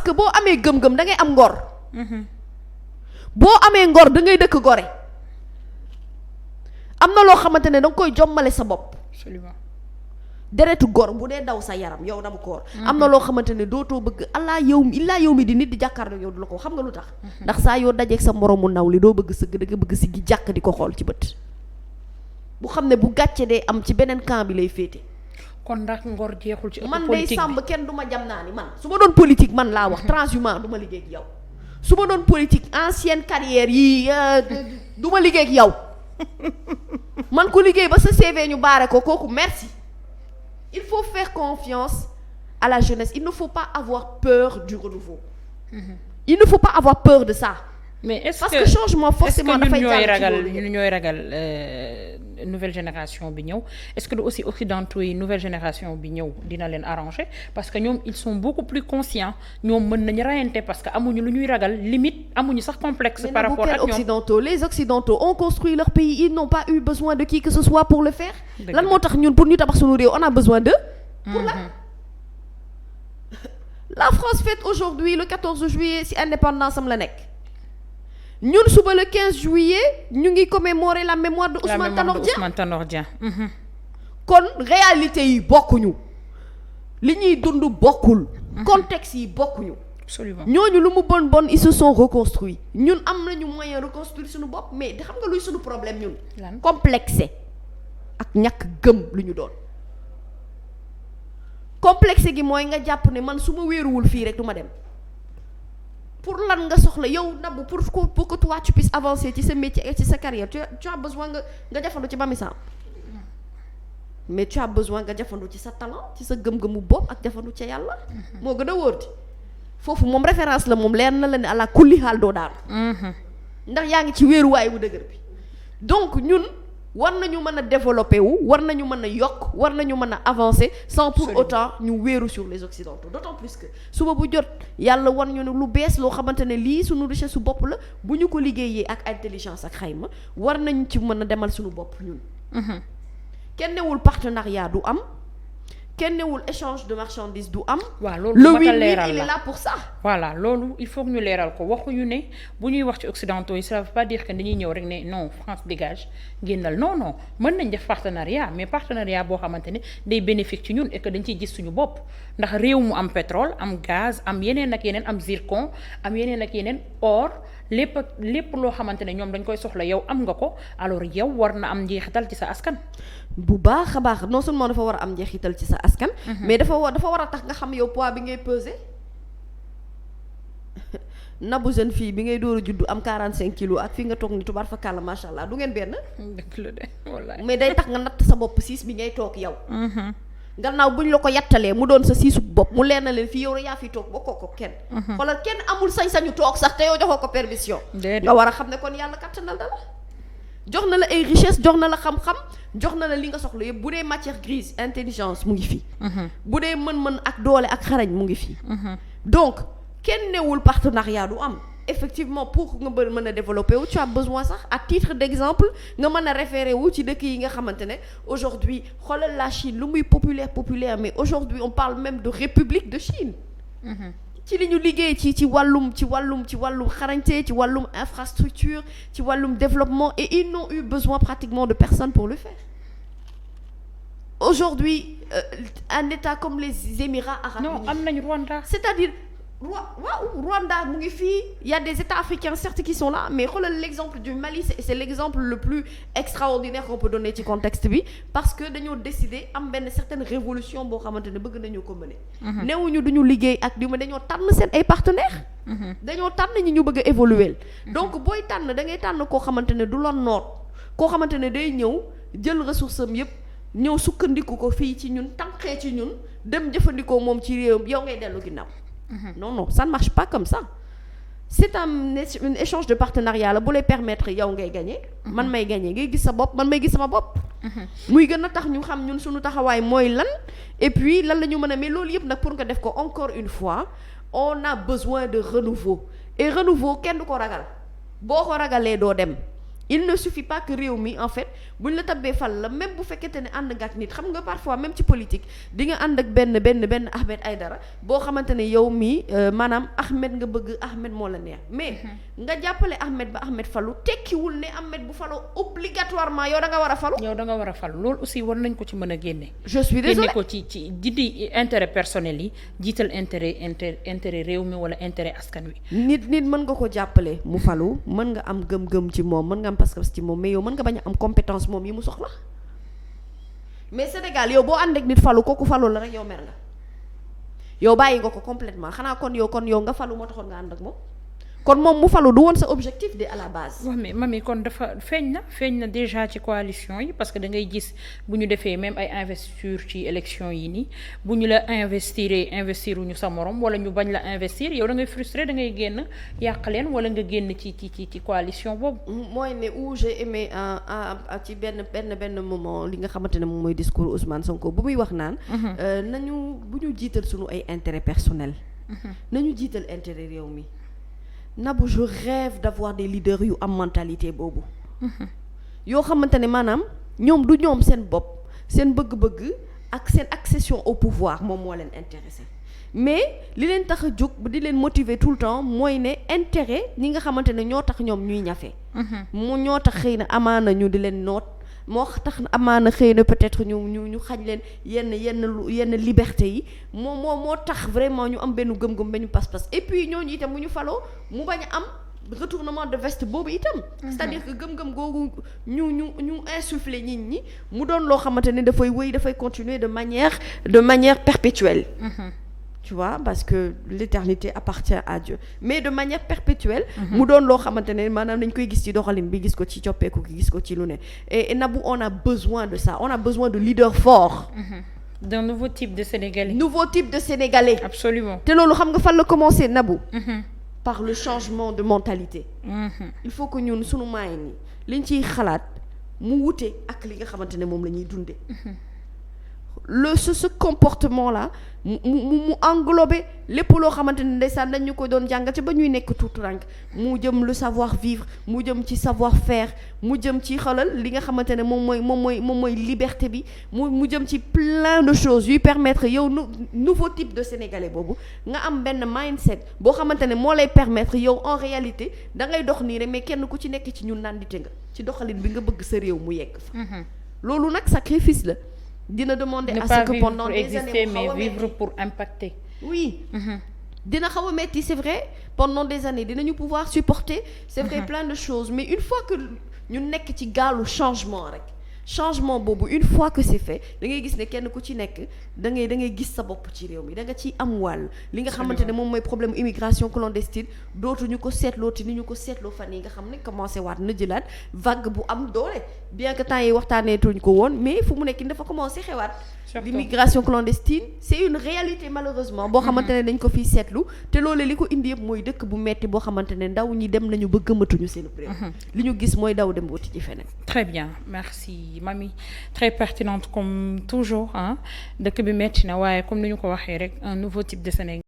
que boo amee gëm-gëm da ngay am ngor. boo amee ngor da ngay dëkk gore. am na loo xamante ne da nga koy jommale sa bopp. absolument. deretu gor bu dee daw sa yaram yow Nabou Cor. am na loo xamante ne dootoo bëgg illaa yow mi di nit di jàkkaarloo yow du la ko xam nga lu tax. ndax saa yoo dajeeg sa moroomu naw li doo bëgg sëgg da nga bëgg siggi jàkk di ko xool ci bët. bu xam ne bu gàcce dee am ci beneen camp bi lay féete. kon ndax ngor jeexul ci ëpp man day politique sàmb kenn du ma jam naa ni man su ma doon politique man laa wax transhumant du ma liggéey ak yow. su ma doon politique ancienne carrière yi du ma liggéey ak yow man ku liggéey ba sa CV ñu baare ko kooku merci. Il faut faire confiance à la jeunesse. Il ne faut pas avoir peur du renouveau. Il ne faut pas avoir peur de ça. mais est-ce parce que changement forcément dafay ñun ñooy ragal nouvelle génération bi ñëw est-ce que aussi occidentaux yi nouvelle génération bi ñëw dina leen arranger parce que ñoom ils sont beaucoup plus conscients ñoom mën nañu rayante parce que amuñu lu ñuy ragal limite amuñu sax complexe par rapport ak ñoom. Les occidentaux ont construit leur pays, ils n'ont pas eu besoin de qui que ce soit pour le faire. lan moo tax ñun pour ñu tabax suñu réew on a besoin d'eux. pour la France fête aujourd'hui le 14 juillet ci indépendance am la nekk. ñun suba le 15 juillet ñu ngi commémorer la mémoire de Ousmane Tanor Dieng. kon réalité yi bokkuñu li ñuy dund bokkul. contexte yi bokkuñu. absolument ñooñu lu mu bon ils se sont reconstruits ñun am nañu moyen reconstruire suñu bopp mais xam nga luy suñu problème ñun. complexé ak ñàkk gëm lu ñu doon. complexé gi mooy nga jàpp ne man su ma wéeruwul fii rek du ma dem. pour lan nga soxla yow Nabou pour que toi tu puisses avancer ci sa métier et ci sa carrière tu as besoin nga jafandu ci Mamy Samb mais tu as besoin nga jafandu ci sa talent ci sa gëm-gëmu bopp ak jafandu ca yàlla. moo gën a wóor di foofu moom référence la moom leer na la ne àla kulli xaal doo daal. ndax yaa ngi ci wéeruwaay bu dëgër bi donc ñun war nañu mën a développer wu war nañu mën a yokk war nañu mën a avancer sans pour autant ñu wéeru sur les occidentaux d'autant plus que suba bu jot yàlla war ñu ne lu bees loo xamante ne lii suñu richesse su bopp la bu ñu ko liggéeyee ak intelligence ak xayma war nañ ci mën a demal suñu bopp ñun. kenn newul partenariat du am kenn newul échange de marchandises du am. waaw loolu le win-win il est là pour ça. voilà loolu il faut que ñu leeral ko waxuñu ne bu ñuy wax ci occidentaux yi ça veut pas dire que dañuy ñëw rek ne non France dégage génnal non mën nañ def partenariat mais partenariat boo xamante ne day bénéfique ci ñun et que dañ ciy gis suñu bopp ndax réew mu am pétrole am gaz am yeneen ak yeneen am zircon am yeneen ak yeneen or lépp loo xamante ne ñoom dañ koy soxla yow am nga ko alors yow war na am njeexital ci sa askan. bu baax a baax non seulement dafa war a am njeexital ci sa askan. mais dafa war a tax nga xam yow poids bi ngay peser. Nabou jeune fille bi ngay door a juddu am 45 kilos ak fi nga toog ni tubaar fa kàlla macha allah du ngeen benn. dëgg la de wallaay. mais day tax nga natt sa bopp siis bi ngay toog yow. gannaaw buñ la ko yattalee mu doon sa siisu bopp mu leer na leen fii yow rek yaa fi toog bokkoo ko kenn. xoolal kenn amul sañ-sañu toog sax te yow joxoo ko permission. nga war a xam ne kon yàlla kattanal dala jox na la ay richesse jox na la xam-xam jox na la li nga soxla yëpp bu dee matière grise intelligence mu ngi fii. bu dee mën-mën ak doole ak xarañ mu ngi fii. donc kenn newul partenariat du am effectivement pour nga mën a développer wu tu as besoin sax à titre d'exemple nga mën a référer wu ci dëkk yi nga xamante ne aujourd'hui xoolal la Chine lu muy populaire mais aujourd'hui on parle même de République de Chine. ci li ñu liggéey ci wàllum xarañte ci wàllum infrastructure ci wàllum développement et ils n'ont eu besoin pratiquement de personne pour le faire. Aujourd'hui un état comme les Émirats arabes unis. non am nañu Rwanda. c'est-à-dire Rwanda mu ngi fii il y a des états africains certes qui sont là mais xoolal l'exemple du Mali c'est l'exemple le plus extraordinaire qu'on peut donner ci contexte bi parce que dañoo décider am benn certaine révolution boo xamante ne bëgg nañu ko mener. newuñu duñu liggéey ak di ma dañoo tànn seen ay partenaires. dañoo tànn ñi ñu bëgg a évoluer. donc booy tànn da ngay tànn koo xamante ne du la noot koo xamante ne day ñëw jël ressource am yépp ñëw sukkandiku ko fii ci ñun tànqee ci ñun dem jëfandikoo moom ci réewam yow ngay dellu ginnaaw. non ça ne marche pas comme ça c'est un échange de partenariat la bu lay permettre yow ngay gagner man may gagner ngay gis sa bopp man may gis sama bopp muy gën a tax ñu xam ñun suñu taxawaay mooy lan et puis lan la ñu mën a mais loolu yëpp nag pour nga def ko encore une fois on a besoin de renouveau et renouveau kenn du ko ragal boo ko ragalee doo dem il ne suffit pas que réew mi en fait buñ la tabbee fal la même bu fekkente ne ànd nga ak nit xam nga parfois même ci politique di nga ànd ak benn Ahmed Aïdara boo xamante ne yow mii maanaam Ahmed nga bëgg Ahmed moo la neex mais nga jàppale Ahmed ba Ahmed falu tekkiwul ne Ahmed bu faloo obligatoirement yow da nga war a falu. yow da nga war a falu loolu aussi war nañ ko ci mën a génne. je suis désolée génne ko ci didi intérêt personnel yi jiital intérêt réew mi wala intérêt askan wi. nit mën nga ko jàppale mu falu mën nga am gëm-gëm ci moom mën nga am pas-pas ci moom mais yow mën nga bañ a am compétence moom yi mu soxla mais Sénégal yow boo ànd ak nit falu kooku falu la rek yow mer nga yow bàyyi nga ko complètement xanaa kon yow nga falu moo taxoon nga ànd ak moom kon moom mu falu du woon sa objectif de à la base. waaw mais mami kon dafa feeñ na déjà ci coalition yi parce que da ngay gis bu ñu defee même ay investiture ci élection yi nii bu ñu la investiruñu sa morom wala ñu bañ la investir yow da ngay frustré da ngay génn yàq leen wala nga génn ci coalition boobu. mooy ne où j'ai aimé ci benn moment li nga xamante ne moom mooy discours Ousmane Sonko bu muy wax naan. nañu bu ñu jiital suñu ay intérêt personnel. nañu jiital intérêt réew mi. Nabou je rêve d'avoir des leaders yu am mentalité boobu yoo xamante ne maanaam ñoom du ñoom seen bopp seen bëgg-bëgg ak seen accession au pouvoir moom moo leen intéressé mais li leen tax a jóg di leen motiver tout le temps mooy ne intérêt ñi nga xamante ne ñoo tax ñoom ñuy ñafe mu ñoo tax xëy na amaana ñu di leen noot moo tax amaana xëy na peut-être ñu xañ leen yenn liberté yi moo tax vraiment ñu am benn gëm-gëm benn pas-pas et puis ñooñu itam mu ñu faloo mu bañ a am retournement de veste boobu itam c'est-à-dire que gëm-gëm googu ñu insuffler nit ñi mu doon loo xamante ne dafay continuer de manière perpétuelle tu vois parce que l'éternité appartient à Dieu mais de manière perpétuelle mu doon loo xamante ne maanaam dañ koy gis ci doxalin bi gis ko ci coppeeku gi gis ko ci lu ne et Nabou on a besoin de ça on a besoin de leaders forts d'un nouveau type de Sénégalais absolument te loolu xam nga fan la commencer Nabou par le changement de mentalité il faut que ñun sunu maay ni liñ ciy xalaat mu wute ak li nga xamante ne moom la ñuy dunde ce comportement là mu englobé lépp loo xamante ne ndeysaan dañ ñu ko doon jàngal ci ba ñuy nekk tout rank mu jëm le savoir vivre mu jëm ci savoir faire mu jëm ci xolal li nga xamante ne moom mooy liberté bi mu jëm ci plein de choses yuy permettre yow nouveau type de sénégalais boobu nga am benn mindset boo xamante ne moo lay permettre yow en réalité da ngay dox nii rek mais kenn ku ci nekk ci ñun nandite nga ci doxalin bi nga bëgg sa réew mu yegg fa loolu nag sacrifice la dina demander à ce que pendant des années mais vivre pour impacter. Oui. Dina xaw a metti c'est vrai pendant des années dinañu pouvoir supporter c'est vrai plein de choses mais une fois que ñu nekk ci gaalu changement boobu une fois que c'est fait da ngay gis ne kenn ku ci nekk da ngay gis sa bopp ci réew mi da nga ci am wàll li nga xamante ne moom mooy problème immigration clandestine dootuñu ko seetlooti ni ñu ko seetloo fan yi nga xam ne commencé waat na jëlaat vague bu am doole bien que temps yi waxtaaneetuñ ko woon mais fu mu nekk dafa commencé xewaat l'immigration clandestine c'est une réalité malheureusement boo xamante ne dañ ko fiy seetlu te loolu li ko indi yëpp mooy dëkk bu metti boo xamante ne ndaw ñi dem nañu ba gëmatuñu seen réew li ñu gis mooy daw dem wuti ci feneen. Très bien merci Mamy très pertinente comme toujours dëkk bi metti na waaye comme ni ñu ko waxee rek un nouveau type de Sénégal